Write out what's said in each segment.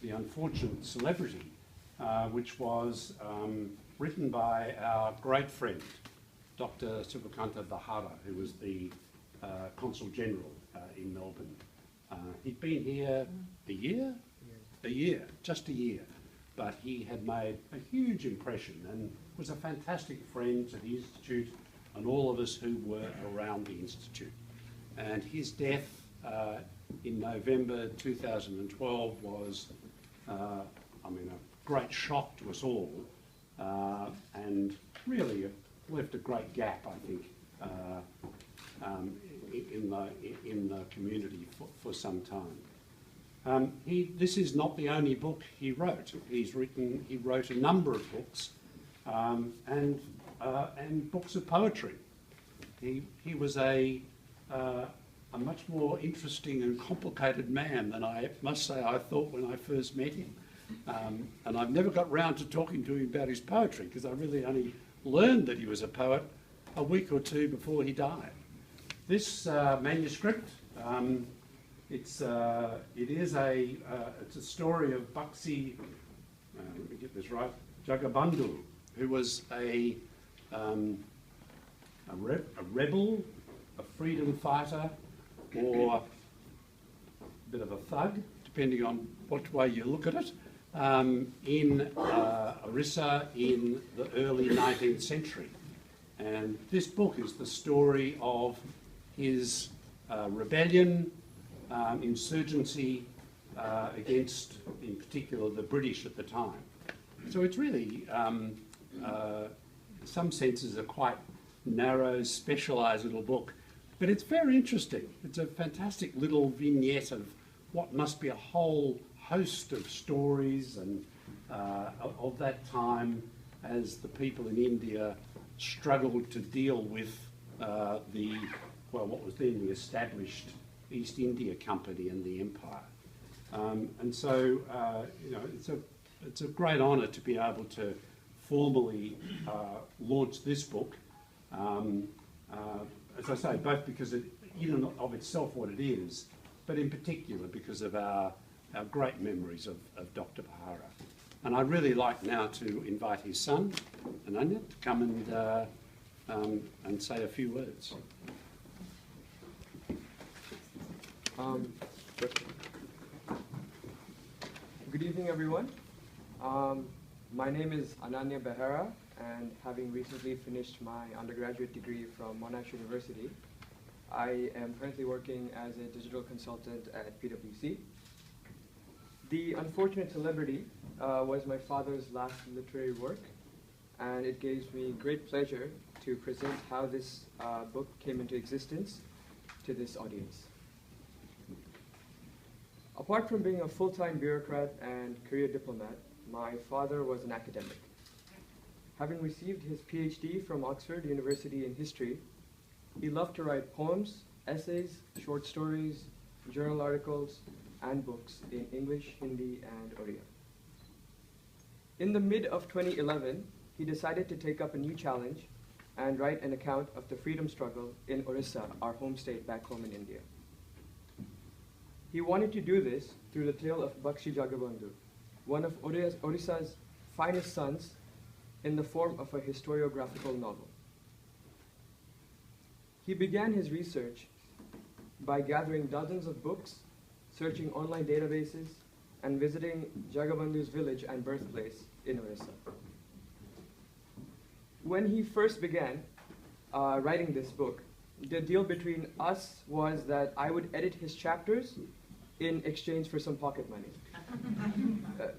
The Unfortunate Celebrity, which was written by our great friend, Dr. Subhakanta Behera, who was the Consul General in Melbourne. He'd been here just a year, but he had made a huge impression and was a fantastic friend to the Institute and all of us who were around the Institute. And his death in November 2012 was, a great shock to us all, and really left a great gap, I think, in the community for some time. This is not the only book he wrote. He wrote a number of books, and books of poetry. He was a much more interesting and complicated man than I must say I thought when I first met him. And I've never got round to talking to him about his poetry, because I really only learned that he was a poet a week or two before he died. This manuscript, it's a story of Buxi, let me get this right, Jagabandhu, who was a rebel, a freedom fighter, or a bit of a thug, depending on what way you look at it, in Orissa in the early 19th century. And this book is the story of his rebellion, insurgency against, in particular, the British at the time. So it's really, in some senses, a quite narrow, specialised little book, but it's very interesting. It's a fantastic little vignette of what must be a whole host of stories and of that time as the people in India struggled to deal with what was then the established East India Company and the Empire. And so, it's a great honour to be able to formally launch this book. As I say, both because in and of itself what it is, but in particular because of our great memories of Dr. Behera. And I'd really like now to invite his son, Ananya, to come and say a few words. Good evening, everyone. My name is Ananya Behera, and having recently finished my undergraduate degree from Monash University, I am currently working as a digital consultant at PwC. The Unfortunate Celebrity was my father's last literary work, and it gives me great pleasure to present how this book came into existence to this audience. Apart from being a full-time bureaucrat and career diplomat, my father was an academic. Having received his PhD from Oxford University in history, he loved to write poems, essays, short stories, journal articles, and books in English, Hindi, and Oriya. In the mid of 2011, he decided to take up a new challenge and write an account of the freedom struggle in Orissa, our home state back home in India. He wanted to do this through the tale of Buxi Jagabandhu, one of Orissa's finest sons, in the form of a historiographical novel. He began his research by gathering dozens of books, searching online databases, and visiting Jagabandhu's village and birthplace in Orissa. When he first began writing this book, the deal between us was that I would edit his chapters in exchange for some pocket money.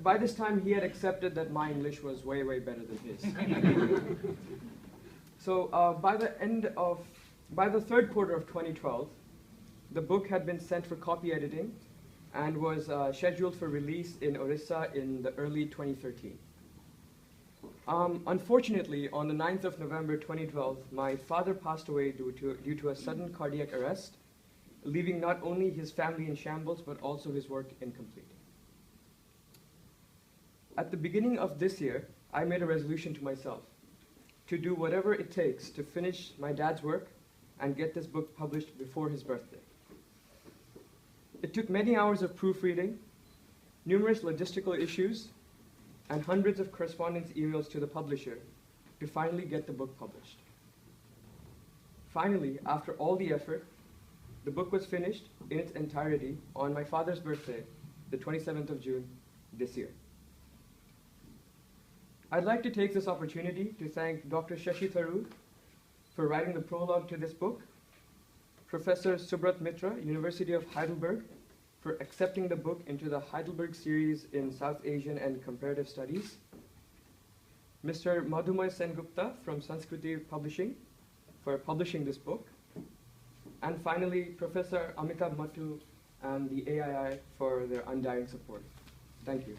By this time, he had accepted that my English was way, way better than his. So by the third quarter of 2012, the book had been sent for copy editing and was scheduled for release in Orissa in the early 2013. Unfortunately, on the 9th of November 2012, my father passed away due to a sudden cardiac arrest, leaving not only his family in shambles, but also his work incomplete. At the beginning of this year, I made a resolution to myself to do whatever it takes to finish my dad's work and get this book published before his birthday. It took many hours of proofreading, numerous logistical issues, and hundreds of correspondence emails to the publisher to finally get the book published. Finally, after all the effort, the book was finished in its entirety on my father's birthday, the 27th of June this year. I'd like to take this opportunity to thank Dr. Shashi Tharoor for writing the prologue to this book, Professor Subrat Mitra, University of Heidelberg, for accepting the book into the Heidelberg series in South Asian and Comparative Studies, Mr. Madhumay Sengupta from Sanskriti Publishing for publishing this book, and finally, Professor Amitabh Mattu and the AII for their undying support. Thank you.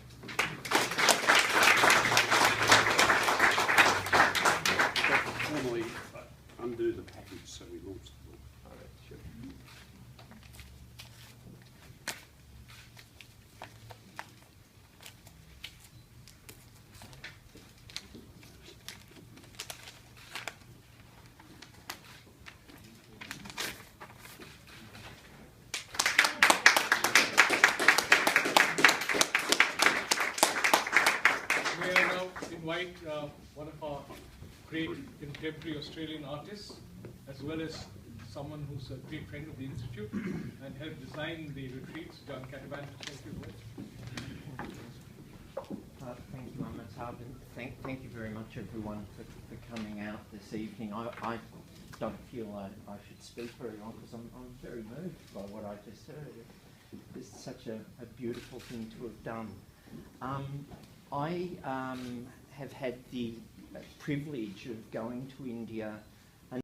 Formally undo the package so we launch the book. All right, sure. May I now invite one of our great contemporary Australian artists, as well as someone who's a great friend of the Institute and helped design the retreats, Jagabandhu. Thank you. Thank you, Amitabh, and thank you very much, everyone, for coming out this evening. I don't feel I should speak very long because I'm very moved by what I just heard. It's such a beautiful thing to have done. I have had the privilege of going to India